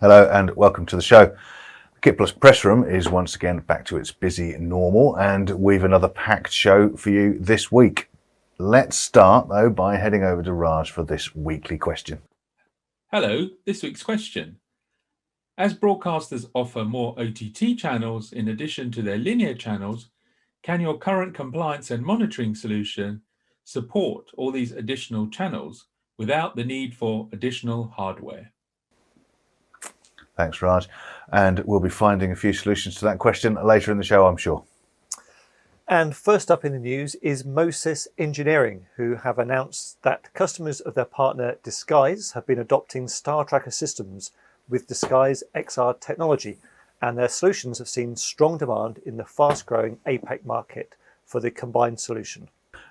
Hello and welcome to the show. The KitPlus press room is once again back to its busy normal, and we've another packed show for you this week. Let's start though by heading over to Raj for this weekly question. Hello, this week's question. As broadcasters offer more OTT channels in addition to their linear channels, can your current compliance and monitoring solution support all these additional channels without the need for additional hardware? Thanks, Raj. And we'll be finding a few solutions to that question later in the show, I'm sure. And first up in the news is Mo-Sys Engineering, who have announced that customers of their partner Disguise have been adopting StarTracker systems with Disguise XR technology, and their solutions have seen strong demand in the fast-growing APAC market for the combined solution.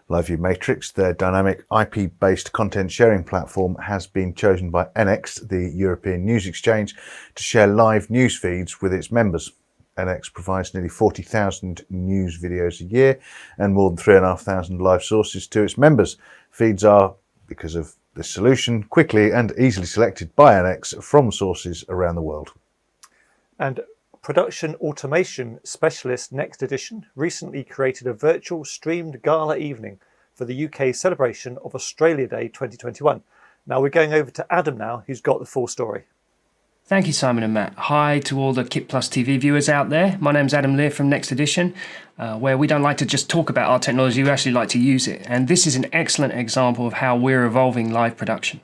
LiveU Matrix, their dynamic IP-based content sharing platform, has been chosen by NXT, the European News Exchange, to share live news feeds with its members. NXT provides nearly 40,000 news videos a year and more than 3,500 live sources to its members. Feeds are, because of this solution, quickly and easily selected by NXT from sources around the world. And production automation specialist NXTEdition recently created a virtual streamed gala evening for the UK celebration of Australia Day 2021. Now we're going over to Adam now, who's got the full story. Thank you, Simon and Matt. Hi to all the KitPlus TV viewers out there. My name's Adam Lear from NXTEdition, where we don't like to just talk about our technology, we actually like to use it. And this is an excellent example of how we're evolving live production.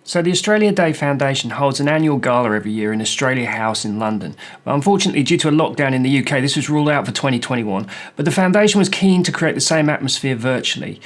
So the Australia Day Foundation holds an annual gala every year in Australia House in London. But unfortunately, due to a lockdown in the UK, this was ruled out for 2021. But the foundation was keen to create the same atmosphere virtually.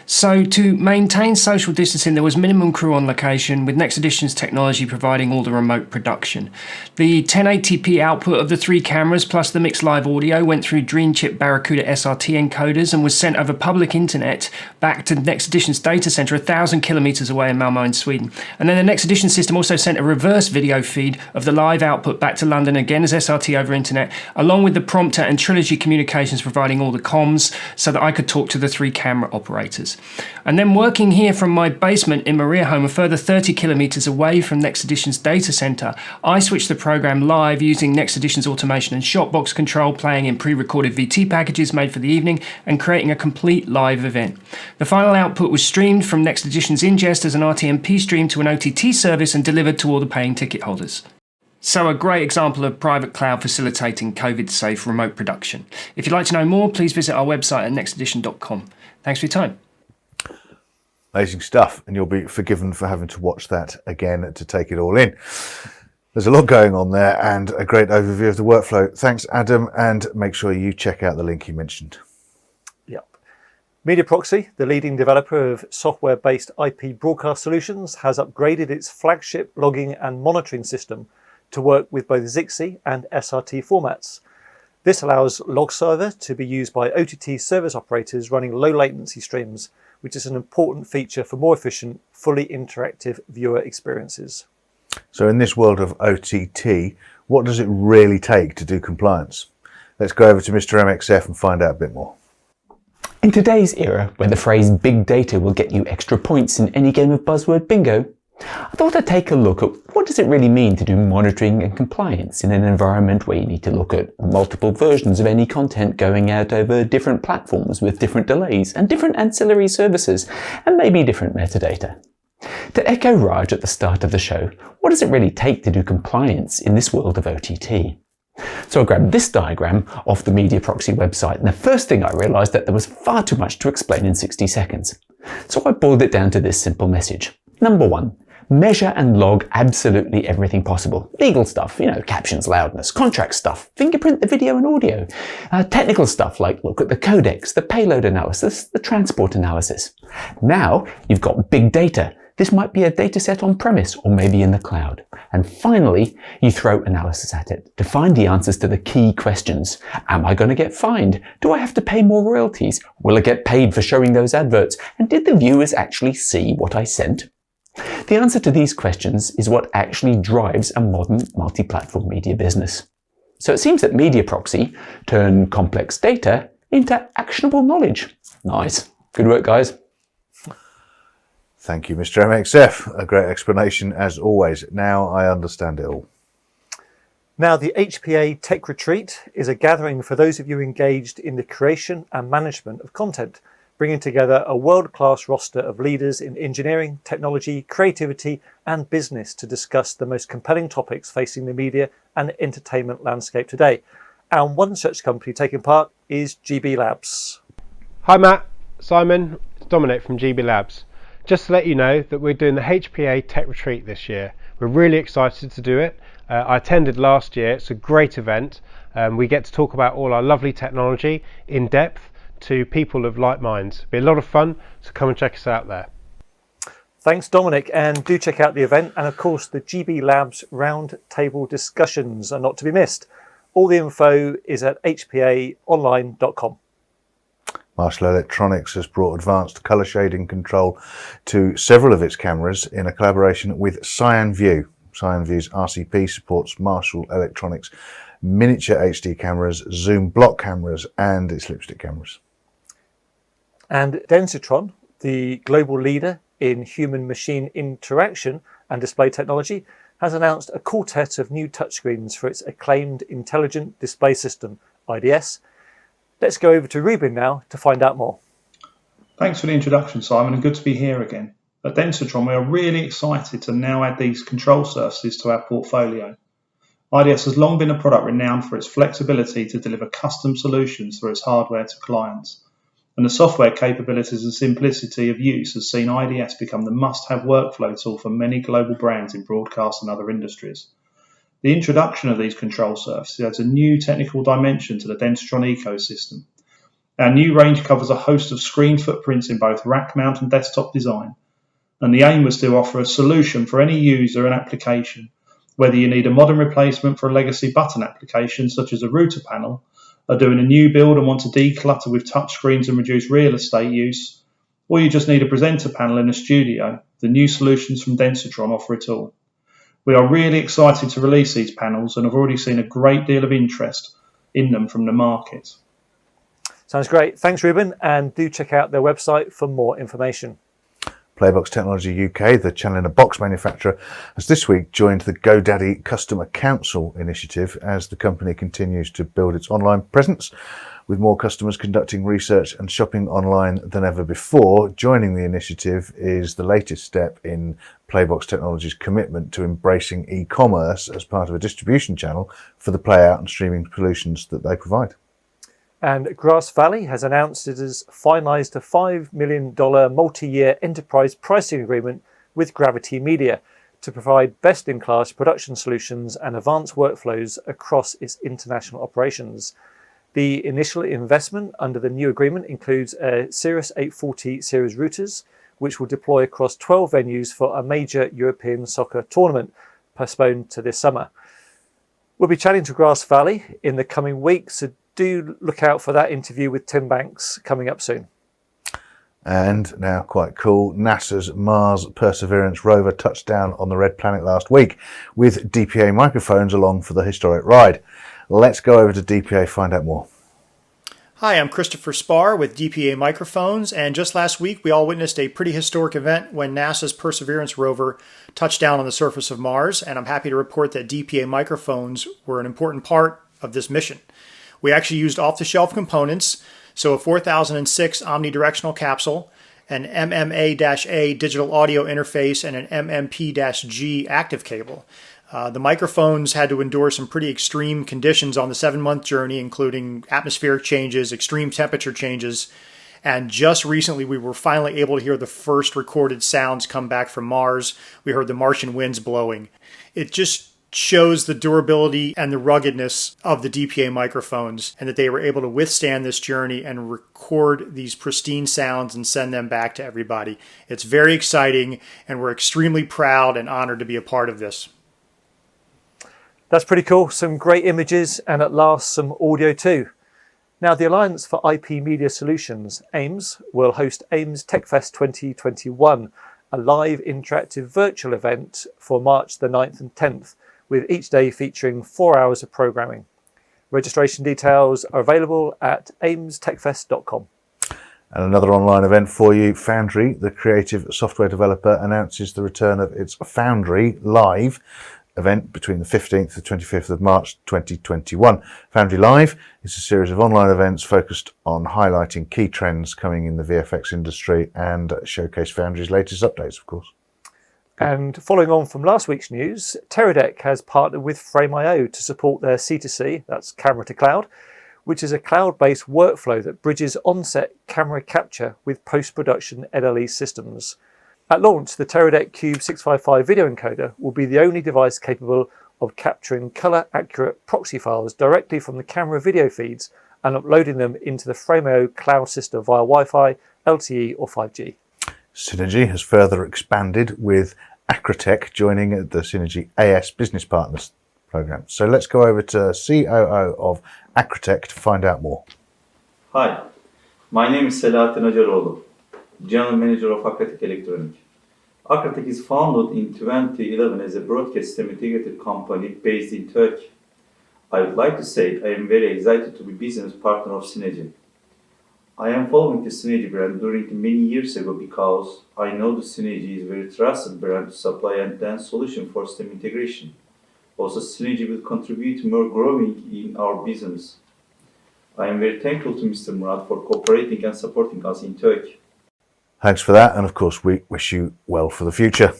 So to maintain social distancing, there was minimum crew on location, with NXTEdition's technology providing all the remote production. The 1080p output of the 3 cameras plus the mixed live audio went through Dreamchip Barracuda SRT encoders and was sent over public internet back to NXTEdition's data center 1,000 kilometers away in Malmö in Sweden. And then the NXTEdition system also sent a reverse video feed of the live output back to London again as SRT over internet, along with the prompter and Trilogy communications providing all the comms so that I could talk to the 3 camera operators. And then working here from my basement in Maria home, a further 30 kilometers away from NXTEdition's data center, I switched the program live using NXTEdition's automation and shotbox control, playing in pre-recorded VT packages made for the evening and creating a complete live event. The final output was streamed from NXTEdition's ingest as an RTMP stream to an OTT service and delivered to all the paying ticket holders. So a great example of private cloud facilitating COVID-safe remote production. If you'd like to know more, please visit our website at nextedition.com. Thanks for your time. Amazing stuff, and you'll be forgiven for having to watch that again to take it all in. There's a lot going on there and a great overview of the workflow. Thanks, Adam, and make sure you check out the link you mentioned. Yep. Mediaproxy, the leading developer of software-based IP broadcast solutions, has upgraded its flagship logging and monitoring system to work with both Zixi and SRT formats. This allows Log Server to be used by OTT service operators running low latency streams, which is an important feature for more efficient, fully interactive viewer experiences. So in this world of OTT, what does it really take to do compliance? Let's go over to Mr MXF and find out a bit more. In today's era, where the phrase big data will get you extra points in any game of buzzword bingo, I thought I'd take a look at what does it really mean to do monitoring and compliance in an environment where you need to look at multiple versions of any content going out over different platforms with different delays and different ancillary services and maybe different metadata. To echo Raj at the start of the show, what does it really take to do compliance in this world of OTT? So I grabbed this diagram off the Mediaproxy website, and the first thing I realized that there was far too much to explain in 60 seconds. So I boiled it down to this simple message. Number 1. Measure and log absolutely everything possible. Legal stuff, captions, loudness, contract stuff, fingerprint the video and audio. Technical stuff like look at the codecs, the payload analysis, the transport analysis. Now you've got big data. This might be a data set on premise or maybe in the cloud. And finally, you throw analysis at it to find the answers to the key questions. Am I going to get fined? Do I have to pay more royalties? Will I get paid for showing those adverts? And did the viewers actually see what I sent? The answer to these questions is what actually drives a modern multi-platform media business. So it seems that Mediaproxy turned complex data into actionable knowledge. Nice. Good work, guys. Thank you, Mr MXF. A great explanation as always. Now I understand it all. Now, the HPA Tech Retreat is a gathering for those of you engaged in the creation and management of content, bringing together a world-class roster of leaders in engineering, technology, creativity, and business to discuss the most compelling topics facing the media and entertainment landscape today. And one such company taking part is GB Labs. Hi Matt, Simon, it's Dominic from GB Labs. Just to let you know that we're doing the HPA Tech Retreat this year. We're really excited to do it. I attended last year. It's a great event. We get to talk about all our lovely technology in depth to people of like minds. It'll be a lot of fun, so come and check us out there. Thanks, Dominic, and do check out the event. And of course, the GB Labs roundtable discussions are not to be missed. All the info is at hpaonline.com. Marshall Electronics has brought advanced colour shading control to several of its cameras in a collaboration with CyanView. CyanView's RCP supports Marshall Electronics miniature HD cameras, zoom block cameras, and its lipstick cameras. And Densitron, the global leader in human-machine interaction and display technology, has announced a quartet of new touchscreens for its acclaimed Intelligent Display System, IDS. Let's go over to Reuben now to find out more. Thanks for the introduction, Simon, and good to be here again. At Densitron, we are really excited to now add these control surfaces to our portfolio. IDS has long been a product renowned for its flexibility to deliver custom solutions for its hardware to clients. And the software capabilities and simplicity of use has seen IDS become the must-have workflow tool for many global brands in broadcast and other industries. The introduction of these control surfaces adds a new technical dimension to the Densitron ecosystem. Our new range covers a host of screen footprints in both rack mount and desktop design. And the aim was to offer a solution for any user and application, whether you need a modern replacement for a legacy button application such as a router panel, are doing a new build and want to declutter with touchscreens and reduce real estate use, or you just need a presenter panel in a studio. The new solutions from Densitron offer it all. We are really excited to release these panels and have already seen a great deal of interest in them from the market. Sounds great. Thanks, Reuben, and do check out their website for more information. Playbox Technology UK, the channel-in-a-box manufacturer, has this week joined the GoDaddy Customer Council initiative as the company continues to build its online presence. With more customers conducting research and shopping online than ever before, joining the initiative is the latest step in Playbox Technology's commitment to embracing e-commerce as part of a distribution channel for the play-out and streaming solutions that they provide. And Grass Valley has announced it has finalised a $5 million multi-year enterprise pricing agreement with Gravity Media to provide best-in-class production solutions and advanced workflows across its international operations. The initial investment under the new agreement includes a Cirrus 840 series routers, which will deploy across 12 venues for a major European soccer tournament postponed to this summer. We'll be chatting to Grass Valley in the coming weeks, so do look out for that interview with Tim Banks coming up soon. And now, quite cool, NASA's Mars Perseverance rover touched down on the Red Planet last week with DPA microphones along for the historic ride. Let's go over to DPA, find out more. Hi, I'm Christopher Spar with DPA Microphones, and just last week we all witnessed a pretty historic event when NASA's Perseverance rover touched down on the surface of Mars, and I'm happy to report that DPA Microphones were an important part of this mission. We actually used off-the-shelf components, so a 4006 omnidirectional capsule, an MMA-A digital audio interface, and an MMP-G active cable. The microphones had to endure some pretty extreme conditions on the 7-month journey, including atmospheric changes, extreme temperature changes, and just recently we were finally able to hear the first recorded sounds come back from Mars. We heard the Martian winds blowing. It just shows the durability and the ruggedness of the DPA microphones, and that they were able to withstand this journey and record these pristine sounds and send them back to everybody. It's very exciting, and we're extremely proud and honored to be a part of this. That's pretty cool. Some great images and at last some audio too. Now, the Alliance for IP Media Solutions, AIMS, will host AIMS TechFest 2021, a live interactive virtual event for March the 9th and 10th, with each day featuring 4 hours of programming. Registration details are available at aimstechfest.com. And another online event for you, Foundry, the creative software developer, announces the return of its Foundry Live event between the 15th and 25th of March 2021. Foundry Live is a series of online events focused on highlighting key trends coming in the VFX industry and showcase Foundry's latest updates, of course. And following on from last week's news, Teradek has partnered with Frame.io to support their C2C, that's camera to cloud, which is a cloud-based workflow that bridges on-set camera capture with post-production LLE systems. At launch, the Teradek Cube 655 video encoder will be the only device capable of capturing color-accurate proxy files directly from the camera video feeds and uploading them into the Frame.io cloud system via Wi-Fi, LTE or 5G. Cinegy has further expanded with Akratek joining the Cinegy AS Business Partners program. So let's go over to COO of Akratek to find out more. Hi, my name is Selahattin Acaroğlu, General Manager of Akratek Electronic. Akratek is founded in 2011 as a broadcast system integrated company based in Turkey. I would like to say I am very excited to be business partner of Cinegy. I am following the Cinegy brand during many years ago because I know the Cinegy is a very trusted brand to supply end-to-end solution for system integration. Also, Cinegy will contribute more growing in our business. I am very thankful to Mr. Murat for cooperating and supporting us in Turkey. Thanks for that, and of course we wish you well for the future.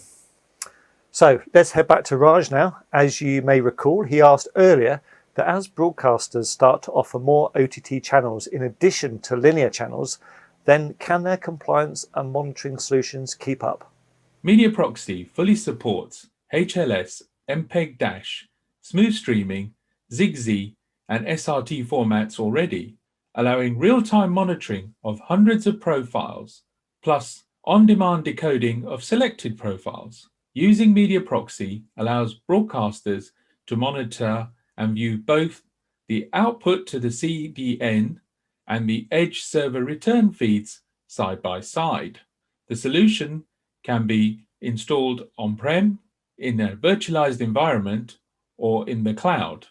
So let's head back to Raj now. As you may recall, he asked earlier that as broadcasters start to offer more OTT channels in addition to linear channels, then can their compliance and monitoring solutions keep up? Mediaproxy fully supports HLS, MPEG-, smooth streaming, Zixi and SRT formats already, allowing real-time monitoring of hundreds of profiles, plus on-demand decoding of selected profiles. Using Mediaproxy allows broadcasters to monitor and view both the output to the CDN and the edge server return feeds side by side. The solution can be installed on-prem, in a virtualized environment, or in the cloud.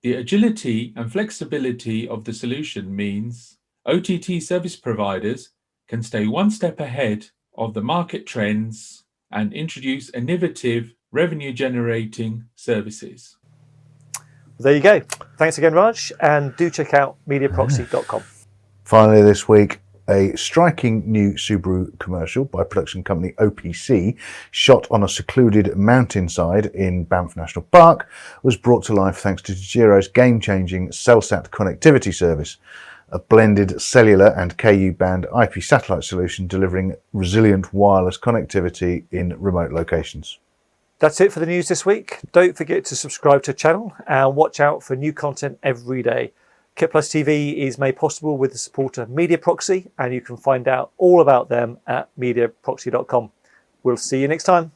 The agility and flexibility of the solution means OTT service providers can stay one step ahead of the market trends and introduce innovative revenue-generating services. There you go. Thanks again, Raj, and do check out Mediaproxy.com. Finally this week, a striking new Subaru commercial by production company OPC, shot on a secluded mountainside in Banff National Park, was brought to life thanks to Giro's game-changing CellSat connectivity service, a blended cellular and KU band IP satellite solution delivering resilient wireless connectivity in remote locations. That's it for the news this week. Don't forget to subscribe to the channel and watch out for new content every day. KitPlus TV is made possible with the support of Mediaproxy, and you can find out all about them at Mediaproxy.com. We'll see you next time.